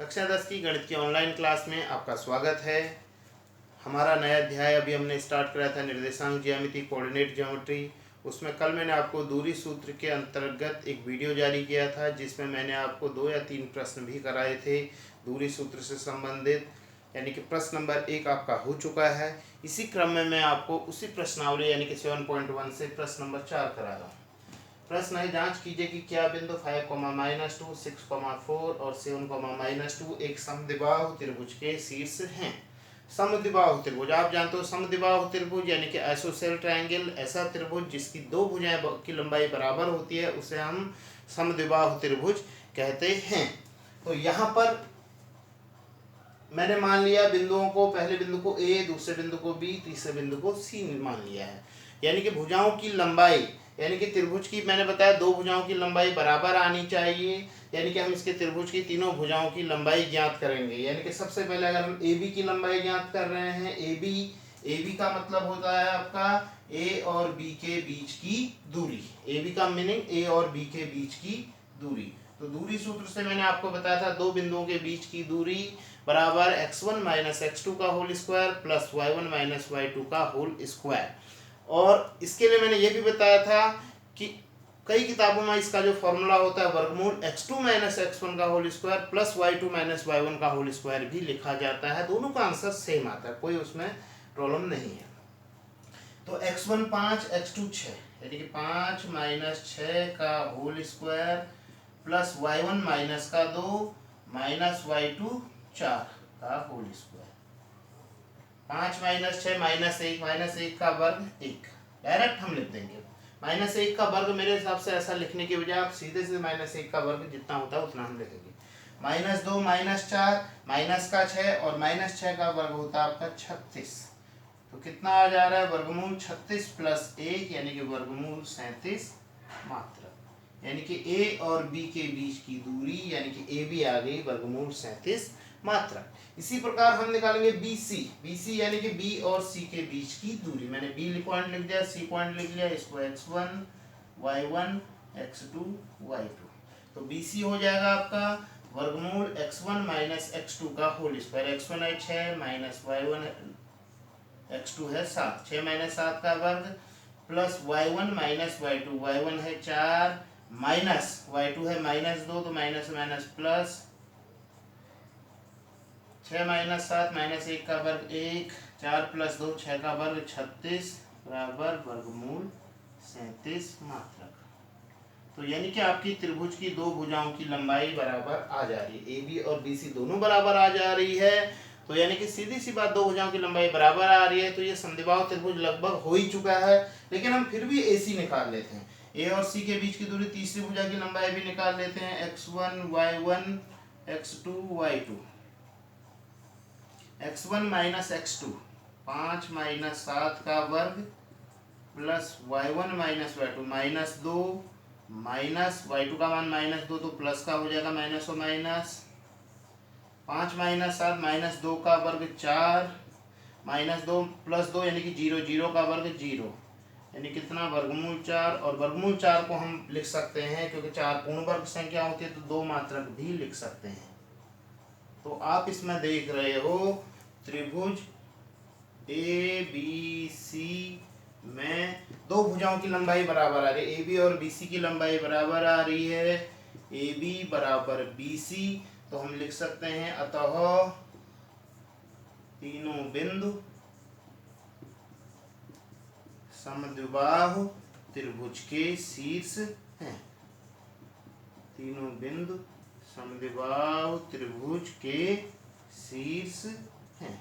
कक्षा 10 की गणित की ऑनलाइन क्लास में आपका स्वागत है। हमारा नया अध्याय अभी हमने स्टार्ट कराया था निर्देशांक ज्यामिति, कोऑर्डिनेट ज्योमेट्री। उसमें कल मैंने आपको दूरी सूत्र के अंतर्गत एक वीडियो जारी किया था जिसमें मैंने आपको 2 या 3 प्रश्न भी कराए थे दूरी सूत्र से संबंधित, यानी कि प्रश्न नंबर 1 आपका हो चुका है। इसी क्रम में मैं आपको उसी प्रश्नावली यानी कि 7.1 से प्रश्न नंबर 4 करा रहा हूँ। प्रश्न है, जांच कीजिए कि क्या बिंदु 5, -2, 6, 4 और 7, -2 एक समद्विबाहु त्रिभुज के शीर्ष हैं। समद्विबाहु त्रिभुज आप जानते हो, समद्विबाहु त्रिभुज यानी कि आइसोसेल ट्रायंगल, ऐसा त्रिभुज जिसकी दो भुजाएं की लंबाई बराबर होती है उसे हम समद्विबाहु त्रिभुज कहते हैं। तो यहाँ पर मैंने मान लिया बिंदुओं को, पहले बिंदु को ए, दूसरे बिंदु को बी, तीसरे बिंदु को सी मान लिया है। यानी कि भुजाओं की लंबाई, यानी कि त्रिभुज की मैंने बताया दो भुजाओं की लंबाई बराबर आनी चाहिए। यानी कि हम इसके त्रिभुज की तीनों भुजाओं की लंबाई ज्ञात करेंगे। यानी कि सबसे पहले अगर हम ए बी की लंबाई ज्ञात कर रहे हैं, ए बी का मतलब होता है आपका ए और बी के बीच की दूरी। ए बी का मीनिंग ए और बी के बीच की दूरी। तो दूरी सूत्र से मैंने आपको बताया था दो बिंदुओं के बीच की दूरी बराबर x1 - x2 का whole square plus y1 - y2 का होल स्क्वायर। और इसके लिए मैंने ये भी बताया था कि कई किताबों में इसका जो फॉर्मूला होता है वर्गमूल x2 - x1 का whole square plus y2 - y1 का होल स्क्वायर भी लिखा जाता है। दोनों का आंसर सेम आता है, कोई उसमें प्रॉब्लम नहीं है। तो x1 5, x2 6, यानी कि 5 - 6 का whole square plus y1 minus का 2 माइनस y2 4 का होल स्क्वायर। 5 - 6 -1 का वर्ग 1, डायरेक्ट हम लिख देंगे। -1 का वर्ग मेरे हिसाब से ऐसा लिखने की बजाय आप सीधे से -1 का वर्ग जितना होता है उतना हम लिखेंगे। -2 -4 माइनस का 6 और -6 का वर्ग होता है आपका 36। तो कितना आ जा रहा है, वर्गमूल 36 प्लस 1 यानी कि वर्गमूल 37 मात्रक। यानी कि ए और बी के बीच की दूरी यानी कि ए बी आ गई वर्गमूल 37 मात्रक। इसी प्रकार हम निकालेंगे BC यानी कि बी और सी के बीच की दूरी। मैंने बी पॉइंट लिख दिया, सी पॉइंट लिख लिया, इसको x1 y1 x2 y2। तो BC हो जाएगा आपका वर्गमूल x1 - x2 का होल स्क्वायर। x1 है 6 माइनस y1 x2 है 7, 6 - 7 का वर्ग प्लस y1 - y2, y1 है 4 माइनस y2 है -2, तो माइनस माइनस प्लस 6 - 7 -1 का वर्ग 1, 4 + 2 6 का वर्ग 36 बराबर वर्गमूल 37 मात्रक। तो यानी कि आपकी त्रिभुज की दो भुजाओं की लंबाई बराबर आ जा रही है, ए बी और बी सी दोनों बराबर आ जा रही है। तो यानी कि सीधी सी बात, दो भुजाओं की लंबाई बराबर आ रही है, तो ये समद्विबाहु त्रिभुज लगभग हो ही चुका है। लेकिन हम फिर भी AC निकाल लेते हैं, ए और सी के बीच की दूरी, तीसरी भुजा की लंबाई भी निकाल लेते हैं। x1 y1 x2 y2, x1 - x2 5 - 7 का वर्ग plus y1 - y2 -2 minus y2 का मान -2, तो प्लस का हो जाएगा माइनस और माइनस। 5 - 7 -2 का वर्ग 4 -2 + 2 यानी कि 0, 0 का वर्ग 0, यानी कितना वर्गमूल 4। और वर्गमूल 4 को हम लिख सकते हैं क्योंकि 4 पूर्ण वर्ग संख्या होती है, तो 2 मात्रक भी लिख सकते हैं। तो आप इसमें देख रहे हो त्रिभुज ABC में दो भुजाओं की लंबाई बराबर आ रही है, AB और BC की लंबाई बराबर आ रही है, AB बराबर BC। तो हम लिख सकते हैं अतः तीनों बिंदु समद्विबाहु त्रिभुज के शीर्ष हैं। तीनों बिंदु समद्विबाहु त्रिभुज के शीर्ष हैं।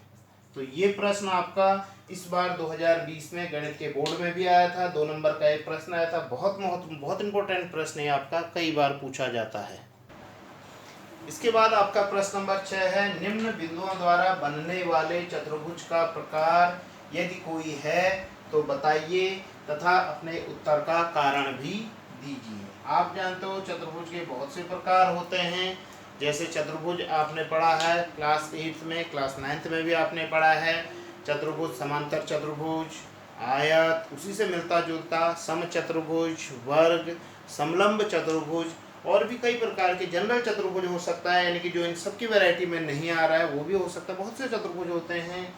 तो ये प्रश्न आपका इस बार 2020 में गणित के बोर्ड में भी आया था, 2 नंबर का एक प्रश्न आया था। बहुत इंपॉर्टेंट प्रश्न है आपका, कई बार पूछा जाता है। इसके बाद आपका प्रश्न नंबर 6 है, निम्न बिंदुओं द्वारा बनने वाले चतुर्भुज का प्रकार यदि कोई है तो बताइए तथा अपने उत्तर का कारण भी दीजिए। आप जानते हो चतुर्भुज के बहुत से प्रकार होते हैं, जैसे चतुर्भुज आपने पढ़ा है क्लास 8 में, क्लास 9 में भी आपने पढ़ा है चतुर्भुज, समांतर चतुर्भुज, आयत, उसी से मिलता जुलता समचतुर्भुज, वर्ग, समलंब चतुर्भुज और भी कई प्रकार के जनरल चतुर्भुज हो सकता है, यानी कि जो इन सबकी वैरायटी में नहीं आ रहा है वो भी हो सकता है। बहुत से चतुर्भुज होते हैं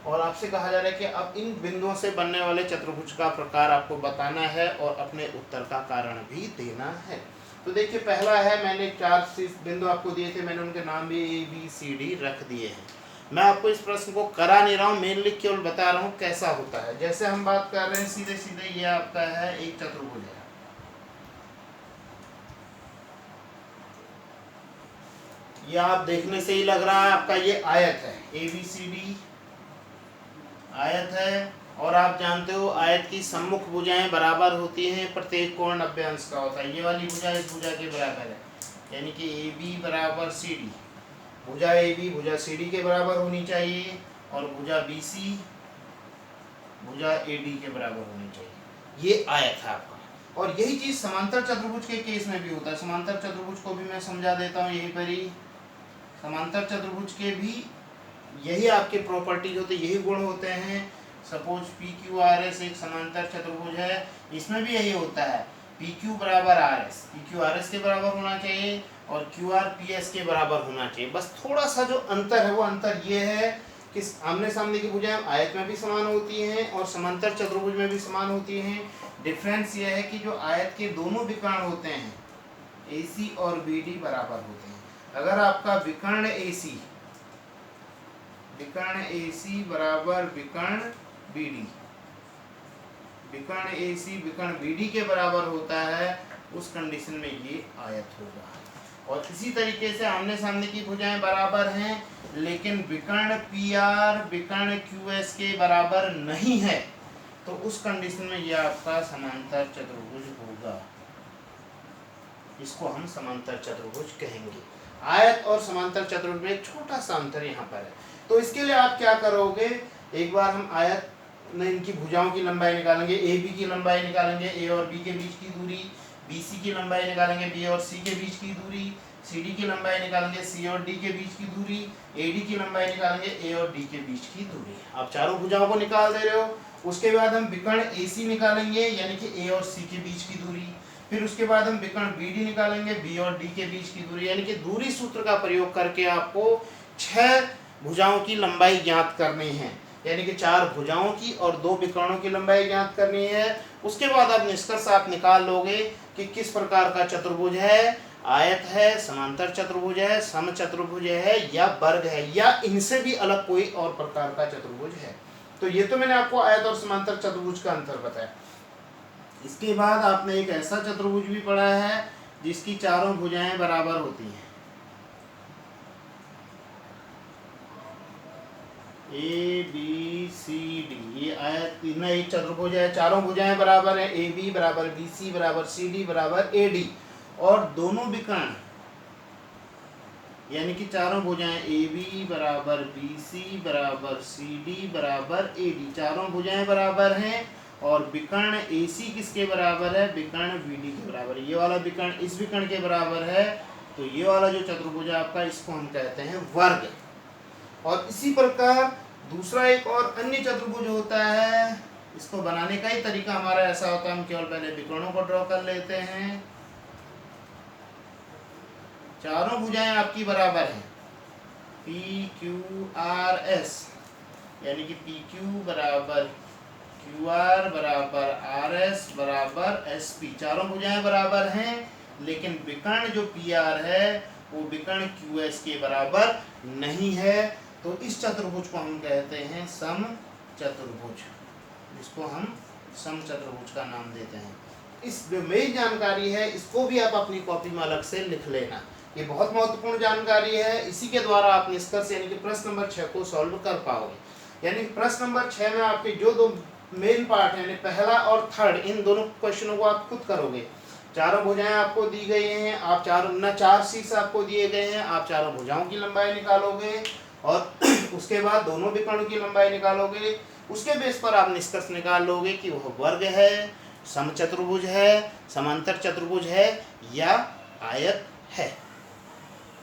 और आपसे कहा जा रहा है कि अब इन बिंदुओं से बनने वाले चतुर्भुज का प्रकार आपको बताना है और अपने उत्तर का कारण भी देना है। तो देखिए पहला है, मैंने 4 बिंदु आपको दिए थे, मैंने उनके नाम भी ABCD रख दिए हैं। मैं आपको इस प्रश्न को करा नहीं रहा हूँ, मेनली केवल बता रहा हूँ कैसा होता है। जैसे हम बात कर रहे हैं सीधे सीधे, ये आपका है एक चतुर्भुज है, ये आप देखने से ही लग रहा है आपका ये आयत है, ABCD आयत है। और आप जानते हो आयत की सम्मुख भुजाएं बराबर होती हैं, प्रत्येक कोण 90 अंश का होता है। ये वाली भुजा इस भुजा के बराबर है, यानी कि AB बराबर CD, भुजा AB भुजा CD के बराबर होनी चाहिए और भुजा BC भुजा AD के बराबर होनी चाहिए। ये आयत है आपका। और यही चीज समांतर चतुर्भुज के केस में भी होता है। समांतर चतुर्भुज को भी मैं समझा देता हूँ यहीं पर ही। समांतर चतुर्भुज के भी यही आपके प्रॉपर्टीज होते, यही गुण होते हैं। सपोज PQRS एक समांतर चतुर्भुज है, इसमें भी यही होता है, PQ बराबर RS, PQ RS के बराबर होना चाहिए और QR PS के बराबर होना चाहिए। बस थोड़ा सा जो अंतर है वो अंतर ये है कि आमने सामने की भुजाएं आयत में भी समान होती हैं और समांतर चतुर्भुज में भी समान होती हैं। डिफरेंस ये है कि जो आयत के दोनों विकर्ण होते हैं AC और BD बराबर होते हैं। अगर आपका विकर्ण AC बराबर विकर्ण BD, विकर्ण AC विकर्ण BD के बराबर होता है, उस कंडीशन में ये आयत होगा। और इसी तरीके से आमने सामने की भुजाएं बराबर हैं लेकिन विकर्ण PR विकर्ण QS के बराबर नहीं है, तो उस कंडीशन में ये आपका समांतर चतुर्भुज होगा। इसको हम समांतर चतुर्भुज कहेंगे। आयत और समांतर चतुर्भुज में एक छोटा सा अंतर यहाँ पर है। तो इसके लिए आप क्या करोगे, एक बार हम आयत में इनकी भुजाओं की लंबाई निकालेंगे, AB की लंबाई निकालेंगे, A और B के बीच की दूरी, BC की लंबाई निकालेंगे, B और C के बीच की दूरी, CD की लंबाई निकालेंगे, C और D के बीच की दूरी, AD की लंबाई निकालेंगे, A और D के बीच की दूरी। आप चारों भुजाओं को निकाल दे रहे हो। उसके बाद हम विकर्ण AC निकालेंगे, यानी कि A और C के बीच की दूरी। फिर उसके बाद हम विकर्ण BD निकालेंगे, B और D के बीच की दूरी, यानी कि दूरी सूत्र का प्रयोग करके आपको 6 भुजाओं की लंबाई ज्ञात करनी है, यानी कि 4 भुजाओं की और 2 विकर्णों की लंबाई ज्ञात करनी है। उसके बाद आप निष्कर्ष आप निकाल लोगे कि किस प्रकार का चतुर्भुज है, आयत है, समांतर चतुर्भुज है, समचतुर्भुज है या वर्ग है, या इनसे भी अलग कोई और प्रकार का चतुर्भुज है। तो ये तो मैंने आपको आयत और समांतर चतुर्भुज का अंतर बताया। इसके बाद आपने एक ऐसा चतुर्भुज भी पढ़ा है जिसकी चारों भुजाएं बराबर होती हैं, ABCD, ये आयत में एक चतुर्भुज है, चारों भुजाएं बराबर हैं, AB बराबर BC बराबर CD बराबर AD, और दोनों विकर्ण यानी कि चारों भुजाएं AB बराबर BC बराबर CD बराबर AD, चारों भुजाएं बराबर हैं। और विकर्ण AC किसके बराबर है, विकर्ण BD के बराबर। ये वाला विकर्ण इस विकर्ण के बराबर है, तो ये वाला जो चतुर्भुज है आपका, इसको हम कहते हैं वर्ग। और इसी प्रकार दूसरा एक और अन्य चतुर्भुज होता है, इसको बनाने का ही तरीका हमारा ऐसा होता है, हम केवल पहले विकर्णों को ड्रॉ कर लेते हैं। चारों भुजाएं आपकी बराबर हैं, PQRS, यानी कि PQ बराबर QR बराबर RS बराबर SP, चारों भुजाएं बराबर हैं, लेकिन विकर्ण जो PR है वो विकर्ण QS के बराबर नहीं है। तो इस चतुर्भुज को हम कहते हैं समचतुर्भुज, इसको हम समचतुर्भुज का नाम देते हैं। इस जो मेरी जानकारी है इसको भी आप अपनी कॉपी में अलग से लिख लेना, ये बहुत महत्वपूर्ण जानकारी है। इसी के द्वारा आप निष्कर्ष यानी कि प्रश्न नंबर 6 को सॉल्व कर पाओगे। यानी प्रश्न नंबर 6 में आपके जो 2 मेन पार्ट यानी पहला और थर्ड, इन दोनों क्वेश्चनों को आप खुद करोगे। चारों भुजाएं आपको दी गई हैं, आप चार शीर्ष आपको दिए गए हैं, आप चारों भुजाओं की लंबाई निकालोगे और उसके बाद दोनों विकर्णों की लंबाई निकालोगे। उसके बेस पर आप निष्कर्ष निकाल लोगे कि वह वर्ग है, समचतुर्भुज है, समांतर चतुर्भुज है या आयत है।